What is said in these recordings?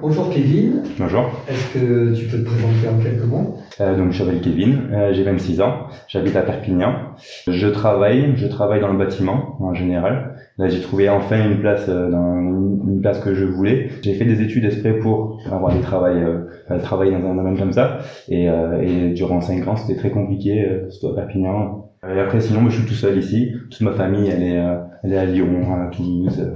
Bonjour Kevin. Bonjour. Est-ce que tu peux te présenter en quelques mots? Donc je m'appelle Kevin, j'ai 26 ans, j'habite à Perpignan. Je travaille dans le bâtiment en général. Là j'ai trouvé enfin une place dans une place que je voulais. J'ai fait des études exprès pour avoir travailler dans un domaine comme ça. Et durant 5 ans c'était très compliqué, surtout à Perpignan. Et après sinon je suis tout seul ici. Toute ma famille elle est à Lyon, à Toulouse.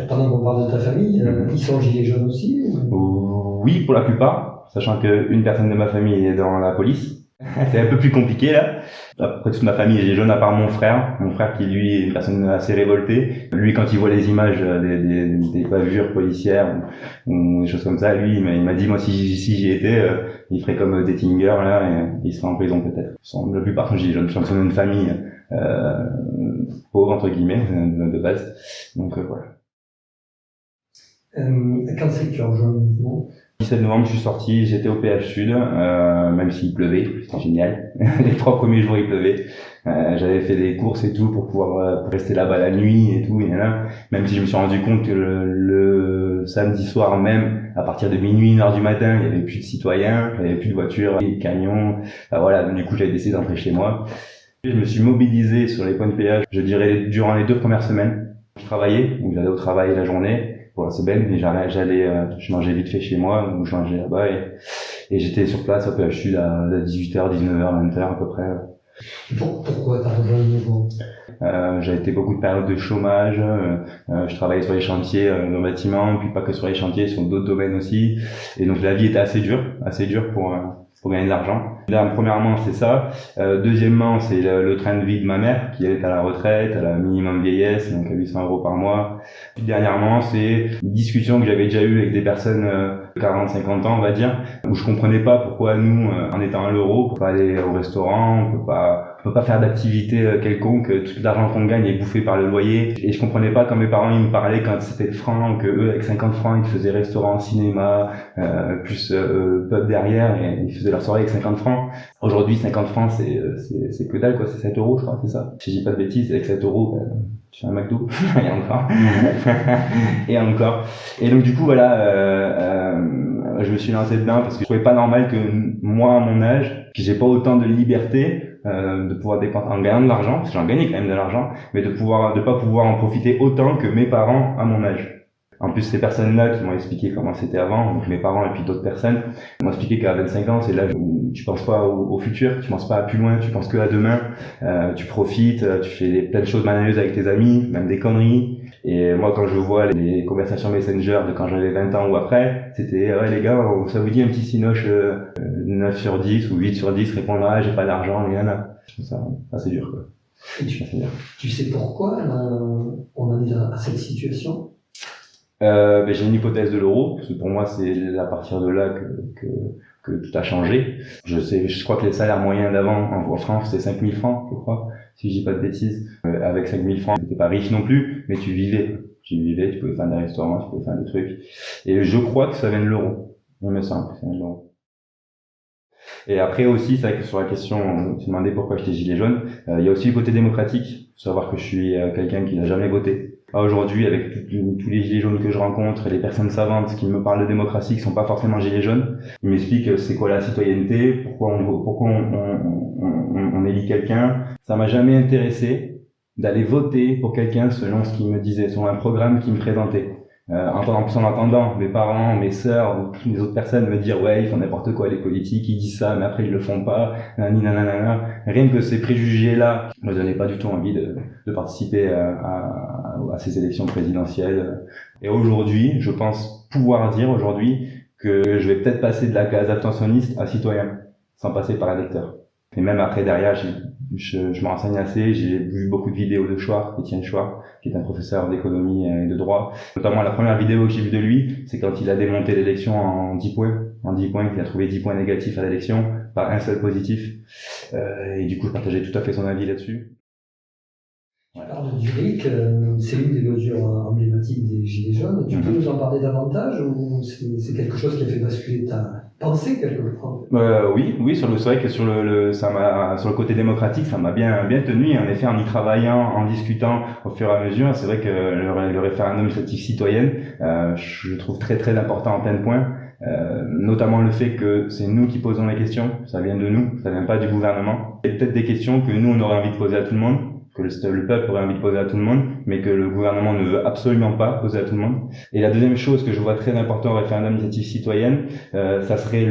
Pendant qu'on parle de ta famille, ils sont gilets jaunes aussi Oui, pour la plupart, sachant qu'une personne de ma famille est dans la police. C'est un peu plus compliqué là. Après toute ma famille est gilet jaune à part mon frère qui lui est une personne assez révoltée. Lui quand il voit les images des bavures policières ou des choses comme ça, lui il m'a dit moi si j'y étais, il ferait comme Dettinger là et il serait en prison peut-être. La plupart sont gilets jaunes. Je suis une famille pauvre entre guillemets de base. Donc voilà. Quand c'est que tu as rejoint le mouvement? 17 novembre, je suis sorti, j'étais au PH Sud, même s'il pleuvait, c'était génial. Les 3 premiers jours, il pleuvait. J'avais fait des courses et tout pour pouvoir pour rester là-bas la nuit et tout, et là, même si je me suis rendu compte que le samedi soir même, à partir de minuit, 1h du matin, il y avait plus de citoyens, il y avait plus de voitures, de camions. Voilà, donc, du coup, j'avais décidé d'entrer chez moi. Je me suis mobilisé sur les points de péage, je dirais, durant les 2 premières semaines. Je travaillais, donc j'allais au travail la journée. Pour la semaine, mais je mangeais vite fait chez moi, ou je mangeais là-bas, et j'étais sur place au PH Sud à 18h, 19h, 20h à peu près. Pourquoi t'as rejoint le mouvement? J'ai été beaucoup de périodes de chômage, je travaillais sur les chantiers dans le bâtiment, puis pas que sur les chantiers, sur d'autres domaines aussi, et donc la vie était assez dure pour gagner de l'argent. Là, premièrement, c'est ça. Deuxièmement, c'est le train de vie de ma mère, qui est à la retraite, elle a minimum vieillesse, donc à 800 € par mois. Puis dernièrement, c'est une discussion que j'avais déjà eue avec des personnes de 40-50 ans, on va dire, où je comprenais pas pourquoi nous, en étant à l'euro, on peut pas aller au restaurant, on peut pas faire d'activité quelconque, tout l'argent qu'on gagne est bouffé par le loyer. Et je comprenais pas quand mes parents ils me parlaient quand c'était le franc, que eux avec 50 francs ils faisaient restaurant, cinéma, plus pub derrière, et ils faisaient leur soirée avec 50 francs. Aujourd'hui 50 francs c'est que dalle quoi, c'est 7 € je crois, c'est ça. Si je dis pas de bêtises, avec 7 € tu fais un McDo et encore et encore. Et donc du coup voilà, je me suis lancé dedans parce que je trouvais pas normal que moi à mon âge, que j'ai pas autant de liberté de pouvoir dépenser en gagnant de l'argent, parce que j'en gagnais quand même de l'argent, mais de pas pouvoir en profiter autant que mes parents à mon âge. En plus, ces personnes-là qui m'ont expliqué comment c'était avant, donc mes parents et puis d'autres personnes, m'ont expliqué qu'à 25 ans, c'est l'âge où tu penses pas au futur, tu penses pas à plus loin, tu penses que à demain, tu profites, tu fais plein de choses banalieuses avec tes amis, même des conneries. Et moi, quand je vois les conversations Messenger de quand j'avais 20 ans ou après, c'était, ouais les gars, ça vous dit un petit cinoche 9 sur 10 ou 8 sur 10, répondre, ah, j'ai pas d'argent, et là. Je trouve ça c'est dur, quoi. Et tu sais pourquoi on en est à cette situation? J'ai une hypothèse de l'euro, parce que pour moi, c'est à partir de là que tout a changé. Je crois que les salaires moyens d'avant, en France, c'était 5 000 francs, je crois, si je dis pas de bêtises. Avec 5 000 francs, t'étais pas riche non plus, mais tu vivais, tu pouvais faire des restaurants, tu pouvais faire des trucs. Et je crois que ça vient de l'euro. Il me semble que ça vient de l'euro. Et après aussi, c'est vrai que sur la question, tu demandais pourquoi j'étais gilet jaune, il y a aussi le côté démocratique. Faut savoir que je suis quelqu'un qui n'a jamais voté. Aujourd'hui, avec tous les gilets jaunes que je rencontre et les personnes savantes qui me parlent de démocratie, qui sont pas forcément gilets jaunes, ils m'expliquent c'est quoi la citoyenneté, pourquoi on élit quelqu'un. Ça m'a jamais intéressé d'aller voter pour quelqu'un selon ce qu'il me disait, selon un programme qu'il me présentait. En entendant mes parents, mes sœurs ou toutes les autres personnes me dire ouais ils font n'importe quoi les politiques, ils disent ça mais après ils le font pas, nanana. Rien que ces préjugés là me donnaient pas du tout envie de participer à ces élections présidentielles. Et aujourd'hui, je pense pouvoir dire aujourd'hui que je vais peut-être passer de la case abstentionniste à citoyen, sans passer par électeur. Et même après derrière, je me renseigne assez, j'ai vu beaucoup de vidéos de Chouard, Étienne Chouard, qui est un professeur d'économie et de droit. Notamment la première vidéo que j'ai vue de lui, c'est quand il a démonté l'élection en 10 points. En 10 points, il a trouvé 10 points négatifs à l'élection, pas un seul positif. Et du coup, je partageais tout à fait son avis là-dessus. Tu parles du RIC, c'est une des mesures emblématiques des Gilets jaunes. Tu peux nous en parler davantage ou c'est quelque chose qui a fait basculer ta penser quelquefois. Oui, c'est vrai que sur sur le côté démocratique, ça m'a bien tenu. Et en effet, en y travaillant, en discutant au fur et à mesure, c'est vrai que le référendum d'initiative citoyenne, je le trouve très très important en plein de points. Notamment le fait que c'est nous qui posons les questions, ça vient de nous, ça vient pas du gouvernement. Il y a peut-être des questions que nous on aurait envie de poser à tout le monde, que le peuple aurait envie de poser à tout le monde, mais que le gouvernement ne veut absolument pas poser à tout le monde. Et la deuxième chose que je vois très important au référendum d'initiative citoyenne, ça serait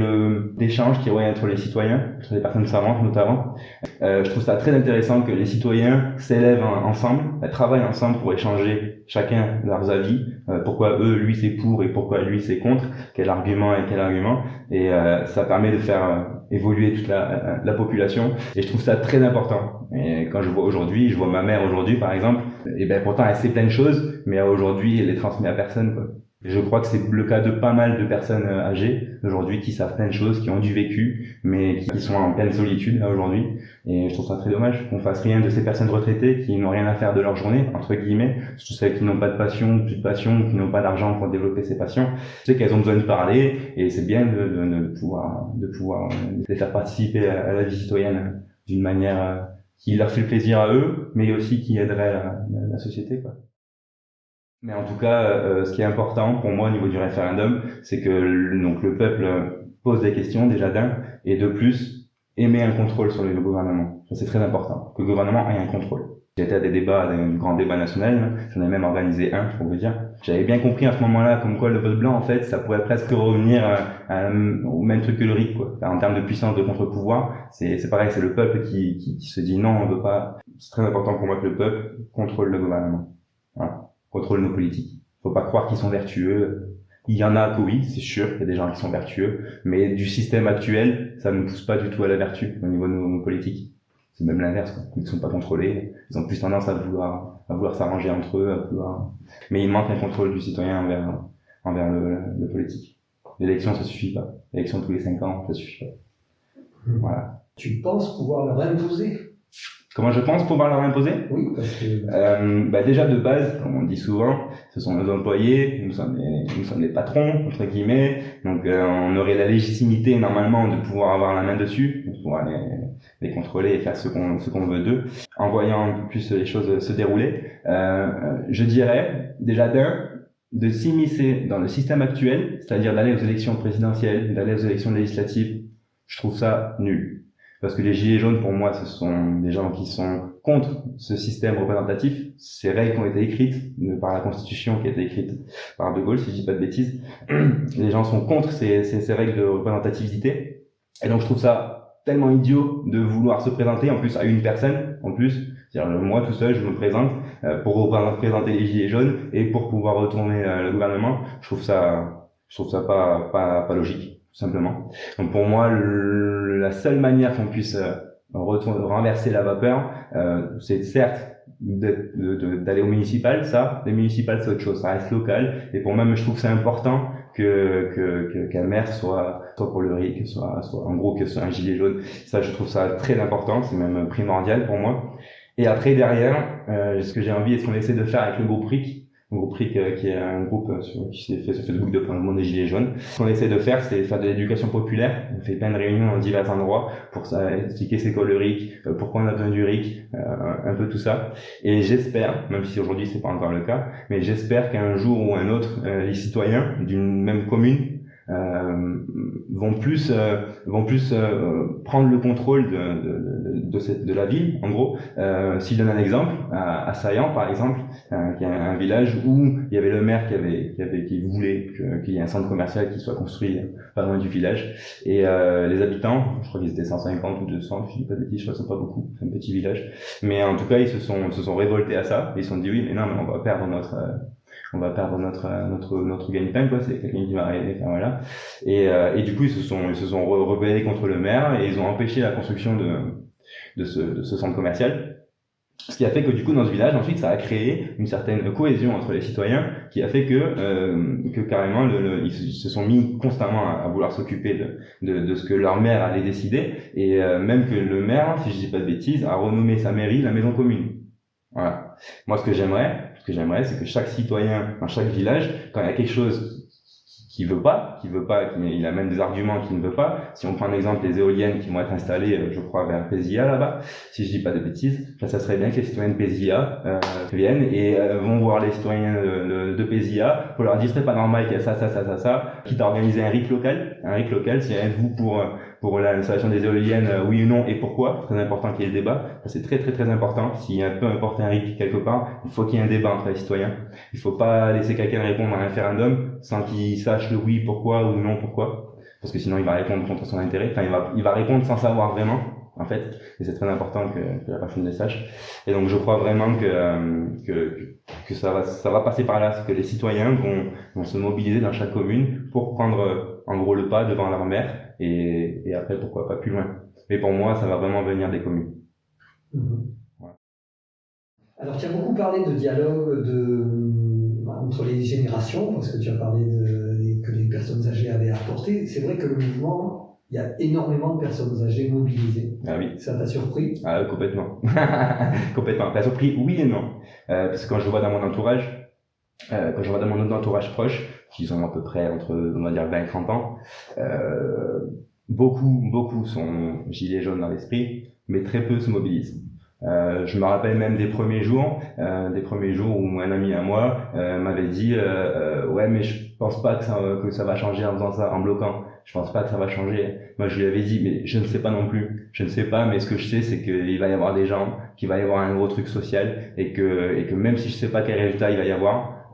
l'échange qu'il y aurait entre les citoyens, entre les personnes savantes notamment. Je trouve ça très intéressant que les citoyens s'élèvent ensemble, travaillent ensemble pour échanger chacun leurs avis, pourquoi lui c'est pour et pourquoi lui c'est contre, quel argument et quel argument, et ça permet de faire évoluer toute la population, et je trouve ça très important. Et quand je vois ma mère aujourd'hui par exemple, et ben pourtant elle sait plein de choses, mais aujourd'hui elle les transmet à personne, quoi. Je crois que c'est le cas de pas mal de personnes âgées aujourd'hui qui savent plein de choses, qui ont du vécu, mais qui sont en pleine solitude là aujourd'hui. Et je trouve ça très dommage qu'on fasse rien de ces personnes retraitées qui n'ont rien à faire de leur journée, entre guillemets, surtout celles qui n'ont pas de passion, plus de passion, qui n'ont pas d'argent pour développer ces passions. Je sais qu'elles ont besoin de parler, et c'est bien de pouvoir les faire participer à la vie citoyenne d'une manière qui leur fait plaisir à eux, mais aussi qui aiderait la société, quoi. Mais en tout cas, ce qui est important pour moi au niveau du référendum, c'est que donc le peuple pose des questions déjà d'un, et de plus émet un contrôle sur le gouvernement. Ça c'est très important, que le gouvernement ait un contrôle. J'ai été à des grands débats nationaux, j'en ai même organisé un pour vous dire. J'avais bien compris à ce moment-là comme quoi le vote blanc en fait ça pourrait presque revenir au même truc que le RIC, quoi. En termes de puissance de contre-pouvoir, c'est pareil, c'est le peuple qui se dit non, on veut pas. C'est très important pour moi que le peuple contrôle le gouvernement. Voilà. Contrôle nos politiques. Faut pas croire qu'ils sont vertueux. Il y en a que oui, c'est sûr, il y a des gens qui sont vertueux, mais du système actuel, ça ne nous pousse pas du tout à la vertu au niveau de nos politiques. C'est même l'inverse, quoi. Ils ne sont pas contrôlés, ils ont plus tendance à vouloir s'arranger entre eux, mais il manque un contrôle du citoyen envers le politique. L'élection, ça suffit pas. L'élection tous les 5 ans, ça suffit pas. Voilà. Tu penses pouvoir leur imposer? Comment je pense pouvoir leur imposer? Oui, parce que... déjà de base, comme on dit souvent, ce sont nos employés, nous sommes les patrons, entre guillemets, donc on aurait la légitimité normalement de pouvoir avoir la main dessus, de pouvoir les contrôler et faire ce qu'on veut d'eux, en voyant un peu plus les choses se dérouler. Je dirais, déjà de s'immiscer dans le système actuel, c'est-à-dire d'aller aux élections présidentielles, d'aller aux élections législatives, je trouve ça nul. Parce que les gilets jaunes, pour moi, ce sont des gens qui sont contre ce système représentatif, ces règles qui ont été écrites par la Constitution, qui a été écrite par De Gaulle, si je dis pas de bêtises. Les gens sont contre ces règles de représentativité. Et donc, je trouve ça tellement idiot de vouloir se présenter, en plus, à une personne, en plus. C'est-à-dire, moi, tout seul, je me présente pour représenter les gilets jaunes et pour pouvoir retourner le gouvernement. Je trouve ça pas logique, tout simplement. Donc, pour moi, la seule manière qu'on puisse renverser la vapeur, c'est certes d'aller au municipal. Les municipales c'est autre chose, ça reste local, et pour moi je trouve que c'est important qu'un maire soit pour le RIC, soit en gros que soit un gilet jaune. Ça, je trouve ça très important, c'est même primordial pour moi. Et après derrière, ce que j'ai envie et ce qu'on essaie de faire avec le groupe RIC, qui est un groupe qui s'est fait sur Facebook depuis le monde des Gilets jaunes. Ce qu'on essaie de faire, c'est faire de l'éducation populaire. On fait plein de réunions dans divers endroits pour ça, expliquer c'est quoi le RIC, pourquoi on a besoin du RIC, un peu tout ça. Et j'espère, même si aujourd'hui c'est pas encore le cas, mais j'espère qu'un jour ou un autre, les citoyens d'une même commune vont plus prendre le contrôle de la ville, en gros. Si je donne un exemple, à Saillant par exemple, qui est un village où il y avait le maire qui voulait qu'il y ait un centre commercial qui soit construit pas loin du village, et les habitants, je crois qu'ils étaient 150 ou 200, je dis pas de bêtises, je crois que c'est pas beaucoup, c'est un petit village, mais en tout cas ils se sont révoltés à ça, et ils se sont dit oui mais non, mais on va perdre notre gagne-pain, quoi. C'est quelqu'un qui va arriver, enfin voilà. Et du coup, ils se sont rebellés contre le maire, et ils ont empêché la construction de ce centre commercial. Ce qui a fait que du coup, dans ce village, ensuite, ça a créé une certaine cohésion entre les citoyens, qui a fait que carrément, ils se sont mis constamment à vouloir s'occuper de ce que leur maire allait décider, et même que le maire, si je dis pas de bêtises, a renommé sa mairie la maison commune. Voilà. Moi, ce que j'aimerais, c'est que chaque citoyen, dans chaque village, quand il y a quelque chose veut pas, il a même des arguments qu'il ne veut pas. Si on prend un exemple, les éoliennes qui vont être installées, je crois, vers Pézilla là-bas, si je dis pas de bêtises, ça serait bien que les citoyens de Pézilla viennent et vont voir les citoyens de Pézilla pour leur dire c'est pas normal qu'il y a ça, quitte à organiser un RIC local, si êtes-vous pour l'installation des éoliennes, oui ou non, et pourquoi. C'est très important qu'il y ait le débat. Ça, c'est très très très important. S'il y a peu importe un RIC quelque part, il faut qu'il y ait un débat entre les citoyens. Il faut pas laisser quelqu'un répondre à un référendum sans qu'il sache le oui, pourquoi ou non, pourquoi. Parce que sinon, il va répondre contre son intérêt. Enfin, il va répondre sans savoir vraiment, en fait. Et c'est très important que la personne le sache. Et donc, je crois vraiment que ça va passer par là. Que les citoyens vont se mobiliser dans chaque commune pour prendre, en gros, le pas devant leur maire. Et après, pourquoi pas plus loin. Mais pour moi, ça va vraiment venir des communes. Voilà. Alors, tu as beaucoup parlé de dialogue entre les générations, parce que tu as parlé que les personnes âgées avaient apporté. C'est vrai que le mouvement, il y a énormément de personnes âgées mobilisées. Ah oui. Ça t'a surpris? Ah, complètement. Complètement. Ça t'a surpris, oui et non. Parce que quand je vois dans mon entourage, proche, qui ont à peu près entre, on va dire, 20 et 30 ans, beaucoup sont gilets jaunes dans l'esprit, mais très peu se mobilisent. Je me rappelle même des premiers jours où un ami à moi m'avait dit ouais, mais je pense pas que ça va changer en faisant ça, en bloquant. Je pense pas que ça va changer. Moi, je lui avais dit, mais je ne sais pas non plus. Je ne sais pas, mais ce que je sais, c'est qu'il va y avoir des gens, qu'il va y avoir un gros truc social, et que même si je sais pas quel résultat il va y avoir,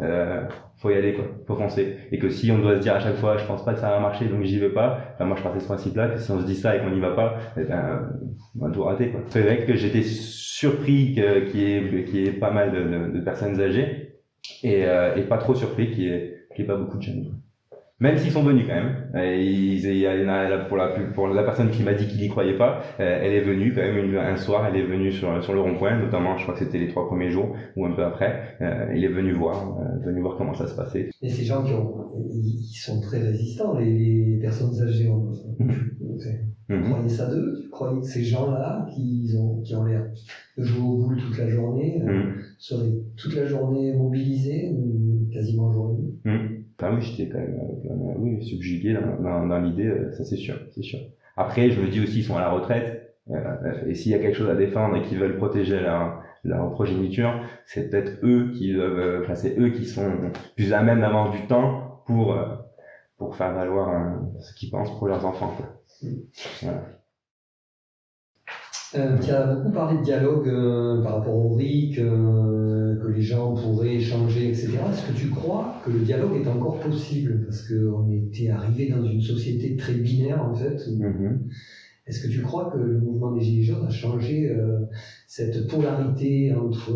faut y aller, quoi. Faut foncer. Et que si on doit se dire à chaque fois, je pense pas que ça va marcher, donc j'y vais pas, enfin, moi, je partais de ce principe-là, que si on se dit ça et qu'on n'y va pas, on va tout rater, quoi. C'est vrai que j'étais surpris qu'il y ait pas mal de personnes âgées, et pas trop surpris qu'il y ait pas beaucoup de jeunes, quoi. Même s'ils sont venus quand même. Pour la personne qui m'a dit qu'il y croyait pas, elle est venue quand même un soir, elle est venue sur le rond-point, notamment, je crois que c'était les 3 premiers jours, ou un peu après, il est venu voir comment ça se passait. Et ces gens ils sont très résistants, les personnes âgées. Tu croyais ça d'eux? Tu croyais que ces gens-là, qui ont l'air de jouer au boule toute la journée, seraient toute la journée mobilisés, quasiment jour et nuit? Ah oui, j'étais quand même subjugué dans l'idée, ça c'est sûr. Après, je me dis aussi, ils sont à la retraite, et s'il y a quelque chose à défendre et qu'ils veulent protéger leur progéniture, c'est peut-être eux c'est eux qui sont plus à même d'avoir du temps pour faire valoir ce qu'ils pensent pour leurs enfants, quoi. Voilà. Tu as beaucoup parlé de dialogue par rapport au RIC, que les gens pourraient échanger, etc. Est-ce que tu crois que le dialogue est encore possible? Parce qu'on était arrivé dans une société très binaire, en fait. Est-ce que tu crois que le mouvement des Gilets jaunes a changé cette polarité entre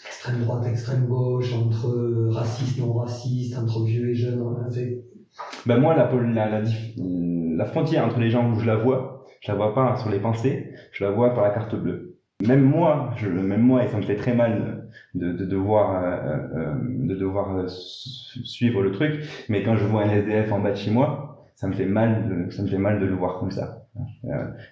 extrême droite, extrême gauche, entre racistes, non racistes, entre vieux et jeunes? Ben moi, la frontière entre les gens où je la vois pas sur les pensées, je la vois par la carte bleue. Même moi, et ça me fait très mal de devoir suivre le truc, mais quand je vois un SDF en bas de chez moi, ça me fait mal de le voir comme ça.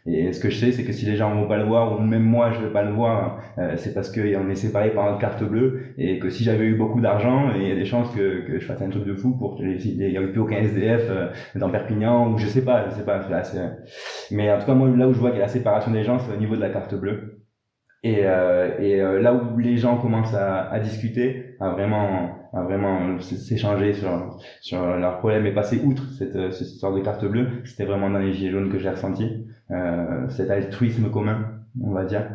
Et ce que je sais, c'est que si les gens vont pas le voir, ou même moi je vais pas le voir, c'est parce qu'on est séparés par notre carte bleue, et que si j'avais eu beaucoup d'argent, il y a des chances que je fasse un truc de fou pour qu'il y ait plus aucun SDF dans Perpignan, ou je sais pas, là, mais en tout cas, moi, là où je vois qu'il y a la séparation des gens, c'est au niveau de la carte bleue. Et là où les gens commencent à discuter, à vraiment s'échanger sur leurs problèmes et passer outre cette histoire de carte bleue, c'était vraiment dans les Gilets jaunes que j'ai ressenti cet altruisme commun, on va dire,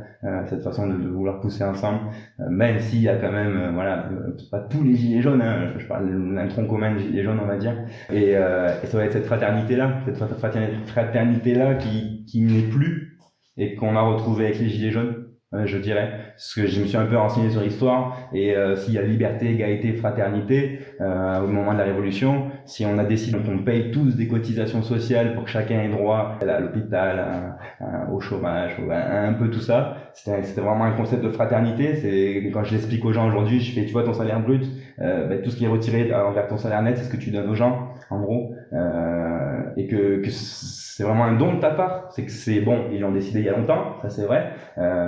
cette façon de vouloir pousser ensemble, même s'il y a quand même pas tous les Gilets jaunes, hein, je parle d'un tronc commun de Gilets jaunes, on va dire, et ça va être cette fraternité là qui n'est plus, et qu'on a retrouvé avec les Gilets jaunes, je dirais, parce que je me suis un peu renseigné sur l'histoire, et s'il y a liberté, égalité, fraternité, au moment de la Révolution, si on a décidé qu'on paye tous des cotisations sociales pour que chacun ait droit à l'hôpital, au chômage, un peu tout ça, c'était vraiment un concept de fraternité. C'est quand je l'explique aux gens aujourd'hui, je fais, tu vois, ton salaire brut, tout ce qui est retiré envers ton salaire net, c'est ce que tu donnes aux gens, en gros, et que c'est vraiment un don de ta part. C'est que c'est bon, ils l'ont décidé il y a longtemps, ça c'est vrai,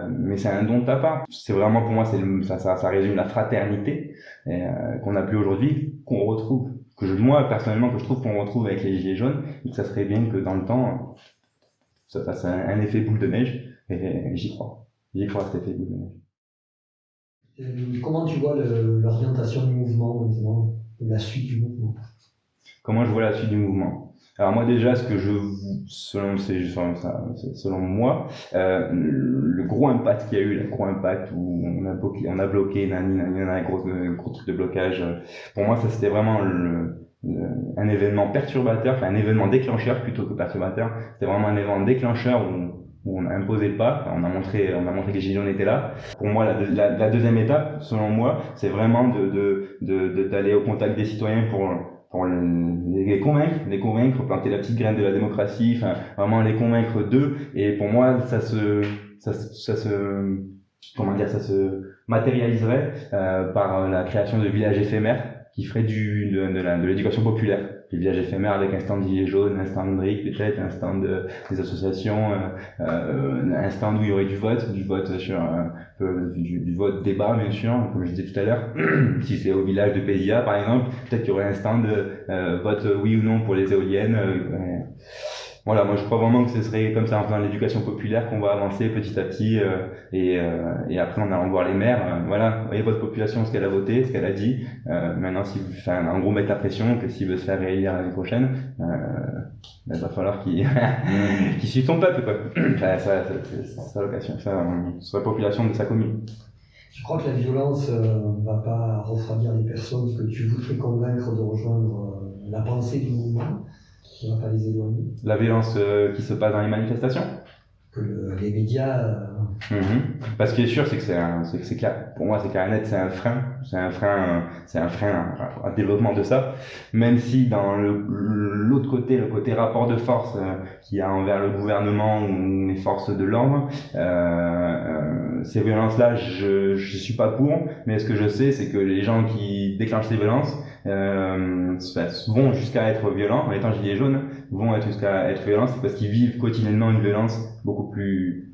mais c'est un don de ta part. C'est vraiment, pour moi, ça résume la fraternité qu'on n'a plus aujourd'hui, qu'on retrouve moi, personnellement, que je trouve qu'on retrouve avec les gilets jaunes, et que ça serait bien que dans le temps, ça fasse un effet boule de neige, et j'y crois. J'y crois à cet effet boule de neige. Comment tu vois l'orientation du mouvement maintenant, la suite du mouvement? Comment je vois la suite du mouvement? Alors moi déjà, ce que selon moi, le gros impact qu'il y a eu, le gros impact où on a bloqué, un gros truc de blocage, pour moi ça c'était vraiment un événement perturbateur, enfin un événement déclencheur plutôt que perturbateur. C'était vraiment un événement déclencheur où on a imposé le pas, on a montré que les gilets jaunes étaient là. Pour moi, la deuxième étape, selon moi, c'est vraiment d'aller au contact des citoyens pour les convaincre, planter la petite graine de la démocratie, enfin vraiment les convaincre d'eux. Et pour moi, ça se matérialiserait par la création de villages éphémères qui ferait de l'éducation populaire. Les villages éphémères avec un stand de gilets jaunes, un stand de briques peut-être, un stand des associations, un stand où il y aurait du vote sur du vote débat bien sûr, comme je disais tout à l'heure. Si c'est au village de Pézia par exemple, peut-être qu'il y aurait un stand vote oui ou non pour les éoliennes. Voilà, moi je crois vraiment que ce serait comme ça en faisant l'éducation populaire qu'on va avancer petit à petit et après en allant voir les maires, voilà, voyez votre population, ce qu'elle a voté, ce qu'elle a dit. Maintenant, en gros mettre la pression que s'il veut se faire réélire l'année prochaine, il va falloir qu'il suive son peuple quoi. Enfin, c'est sa location, sa population de sa commune. Tu crois que la violence va pas refroidir les personnes que tu voudrais convaincre de rejoindre la pensée du mouvement? Ça va pas les éloigner? La violence qui se passe dans les manifestations? Que les médias... Parce qu'il est sûr, c'est que c'est clair. Pour moi, c'est clair et net, c'est un frein à développement de ça. Même si dans l'autre côté, le côté rapport de force qu'il y a envers le gouvernement ou les forces de l'ordre, ces violences-là, je suis pas pour. Mais ce que je sais, c'est que les gens qui déclenchent ces violences vont jusqu'à être violents. En étant gilets jaunes, vont être jusqu'à être violents, c'est parce qu'ils vivent quotidiennement une violence beaucoup plus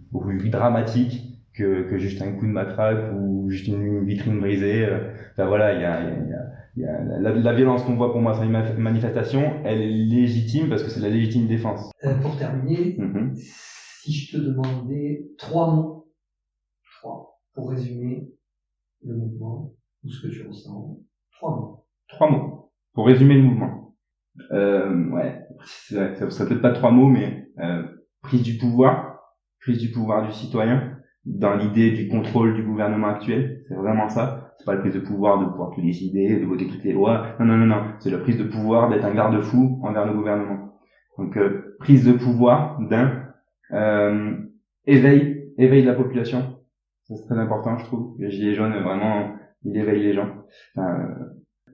dramatique que juste un coup de matraque ou juste une vitrine brisée. Enfin voilà, il y a la violence qu'on voit pour moi sur une manifestation, elle est légitime parce que c'est de la légitime défense. Pour terminer, si je te demandais 3 mots, pour résumer le mouvement ou ce que tu ressens, 3 mots pour résumer le mouvement. Ouais, c'est vrai, ça peut-être pas 3 mots, mais prise du pouvoir du citoyen dans l'idée du contrôle du gouvernement actuel. C'est vraiment ça. C'est pas la prise de pouvoir de pouvoir tout décider, de voter toutes les lois. Non. C'est la prise de pouvoir d'être un garde-fou envers le gouvernement. Donc, prise de pouvoir éveil de la population. Ça, c'est très important, je trouve. Les gilets jaunes, vraiment, il éveille les gens.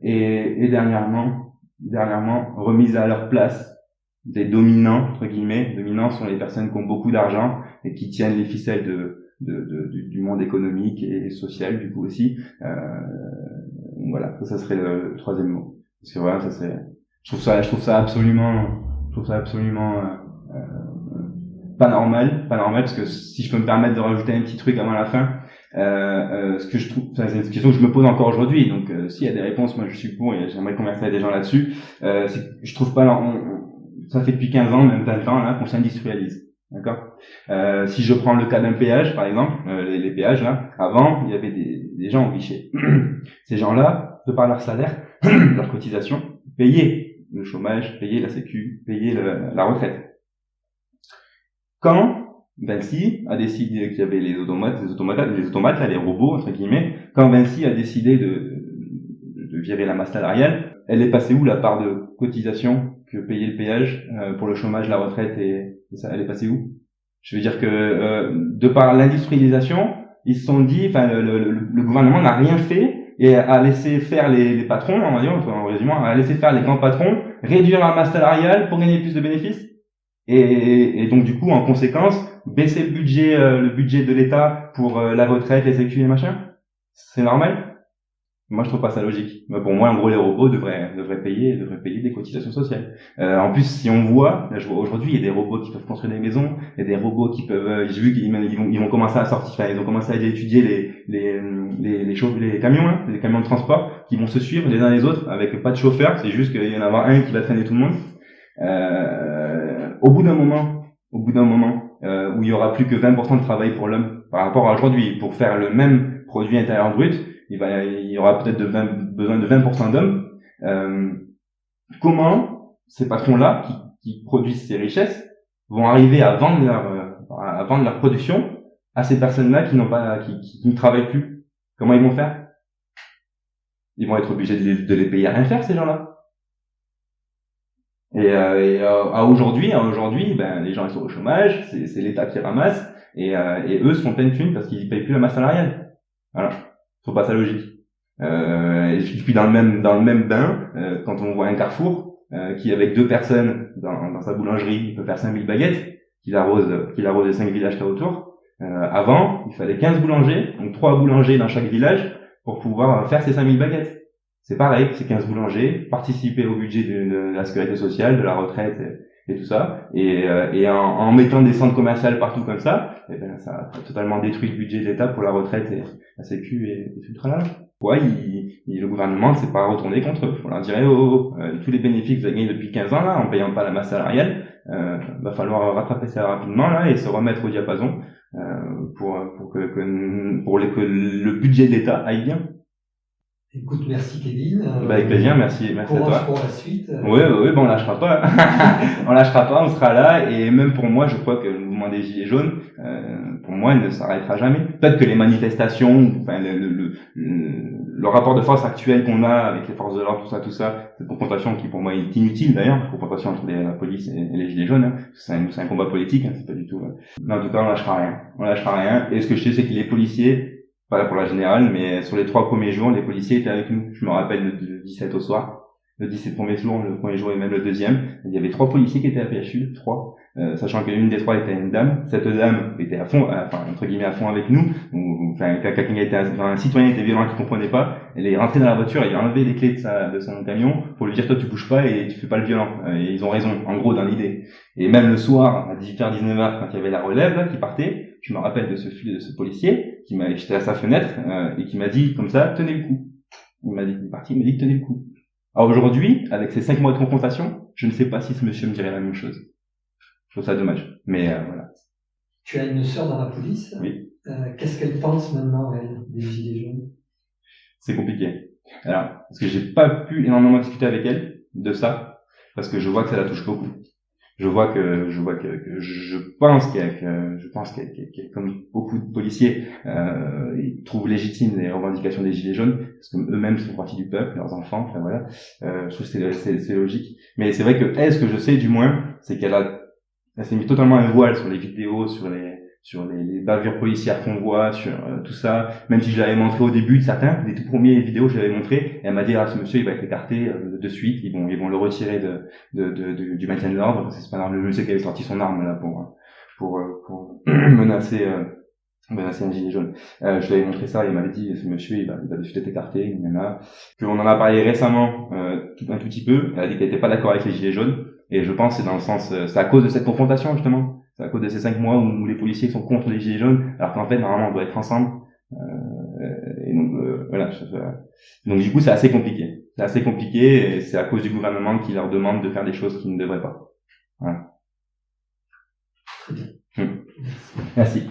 Et dernièrement, remise à leur place des dominants, entre guillemets. Dominants sont les personnes qui ont beaucoup d'argent et qui tiennent les ficelles du monde économique et social, du coup aussi. Voilà, ça serait le troisième mot. Parce que voilà, ça serait, je trouve ça absolument pas normal, parce que si je peux me permettre de rajouter un petit truc avant la fin, ce que je trouve, c'est une question que je me pose encore aujourd'hui, donc s'il y a des réponses, moi je suis pour et j'aimerais converser avec des gens là-dessus. Je trouve pas, ça fait depuis 15 ans, même pas le temps là, qu'on s'industrialise. D'accord. Si je prends le cas d'un péage, par exemple, les péages là, avant il y avait des gens au guichet. Ces gens-là, de par leur salaire, leur cotisation, payaient le chômage, payaient la sécu, payaient la retraite. Quand Vinci a décidé qu'il y avait les automates là, les robots entre guillemets, quand Vinci a décidé de virer la masse salariale, elle est passée où la part de cotisation que payait le péage pour le chômage, la retraite et ça, elle est passée où? Je veux dire que de par l'industrialisation, ils se sont dit, enfin le gouvernement n'a rien fait et a laissé faire les patrons, on va dire en résumant, a laissé faire les grands patrons, réduire la masse salariale pour gagner plus de bénéfices et donc du coup en conséquence baisser le budget de l'État pour la retraite, les sécu et machin. C'est normal? Moi, je trouve pas ça logique. Mais pour moi, en gros, les robots devraient payer des cotisations sociales. En plus, si on voit, là, je vois aujourd'hui, il y a des robots qui peuvent construire des maisons, il y a des robots qui peuvent, j'ai vu qu'ils vont commencer à sortir, enfin, ils ont commencé à étudier les camions, hein, les camions de transport, qui vont se suivre les uns les autres avec pas de chauffeur, c'est juste qu'il y en a un qui va traîner tout le monde. Au bout d'un moment, où il y aura plus que 20% de travail pour l'homme par rapport à aujourd'hui, pour faire le même produit intérieur brut, il y aura peut-être besoin de 20% d'hommes. Comment ces patrons-là, qui produisent ces richesses, vont arriver à vendre leur production à ces personnes-là qui ne travaillent plus? Comment ils vont faire? Ils vont être obligés de les payer à rien faire, ces gens-là. À aujourd'hui, ben, les gens ils sont au chômage, c'est l'État qui ramasse, et eux se font plein de thunes parce qu'ils payent plus la masse salariale. Voilà. Je trouve pas ça logique. Et puis dans le même bain, quand on voit un Carrefour, qui avec 2 personnes dans sa boulangerie, il peut faire 5000 baguettes, qu'il arrose les 5 villages qu'il y a autour. Avant, il fallait 15 boulangers, donc 3 boulangers dans chaque village, pour pouvoir faire ces 5000 baguettes. C'est pareil, c'est 15 boulangers, participer au budget de la sécurité sociale, de la retraite et tout ça. Et en mettant des centres commerciaux partout comme ça, eh ben, ça a totalement détruit le budget de l'État pour la retraite et la sécu et tout le tralala. Ouais, le gouvernement ne s'est pas retourné contre eux. On leur dirait, tous les bénéfices que vous avez gagnés depuis 15 ans, là, en payant pas la masse salariale, va falloir rattraper ça rapidement, là, et se remettre au diapason, pour que le budget de l'État aille bien. Écoute, merci Kevin. Avec plaisir, merci à toi. Pour la suite. Oui, on lâchera pas. On lâchera pas, on sera là. Et même pour moi, je crois que le mouvement des Gilets jaunes, pour moi, il ne s'arrêtera jamais. Peut-être que les manifestations, enfin, le rapport de force actuel qu'on a avec les forces de l'ordre, tout ça, cette confrontation qui pour moi est inutile d'ailleurs, la confrontation entre la police et les Gilets jaunes, hein, c'est un combat politique, hein, c'est pas du tout. Mais en tout cas, on lâchera rien. Et ce que je sais, c'est que les policiers, pas pour la générale, mais sur les 3 premiers jours, les policiers étaient avec nous. Je me rappelle le 17 au soir, le 17 premier jour, le premier jour et même le deuxième. Il y avait 3 policiers qui étaient à PHU, 3, sachant qu'une des 3 était une dame. Cette dame était à fond, entre guillemets à fond avec nous. Enfin, quelqu'un qui était, un citoyen était violent qui comprenait pas. Elle est rentrée dans la voiture, elle a enlevé les clés de son camion pour lui dire toi tu bouges pas et tu fais pas le violent. Et ils ont raison, en gros, dans l'idée. Et même le soir, à 18h, 19h, quand il y avait la relève, là, qui partait, je me rappelle de ce policier j'étais à sa fenêtre, et qui m'a dit comme ça, tenez le coup. Il m'a dit tenez le coup. Alors aujourd'hui, avec ces 5 mois de confrontation, je ne sais pas si ce monsieur me dirait la même chose. Je trouve ça dommage. Mais voilà. Tu as une sœur dans la police. Oui. Qu'est-ce qu'elle pense maintenant, elle, des Gilets jaunes? C'est compliqué. Alors, parce que j'ai pas pu énormément discuter avec elle de ça, parce que je vois que ça la touche beaucoup. Je pense qu'elle, comme beaucoup de policiers, ils trouvent légitimes les revendications des Gilets jaunes, parce que eux-mêmes font partie du peuple, leurs enfants, enfin voilà. Je trouve que c'est logique. Mais c'est vrai que elle, ce que je sais du moins, c'est qu'elle s'est mis totalement un voile sur les vidéos, sur les bavures policières qu'on voit, sur tout ça. Même si je l'avais montré au début de certains, des tout premiers vidéos, je l'avais montré, et elle m'a dit, ce monsieur, il va être écarté de suite, ils vont le retirer du maintien de l'ordre. C'est pas grave, le monsieur qui avait sorti son arme, là, pour menacer un gilet jaune. Je lui avais montré ça, et il m'avait dit, ce monsieur, il va de suite être écarté, qu'on en a parlé récemment, un tout petit peu. Elle a dit qu'elle était pas d'accord avec les gilets jaunes, et je pense que c'est dans le sens, c'est à cause de cette confrontation, justement. C'est à cause de ces 5 mois où les policiers sont contre les gilets jaunes, alors qu'en fait, normalement, on doit être ensemble. Et donc, voilà. Donc, du coup, c'est assez compliqué. Et c'est à cause du gouvernement qui leur demande de faire des choses qu'ils ne devraient pas. Voilà. Très bien. Merci.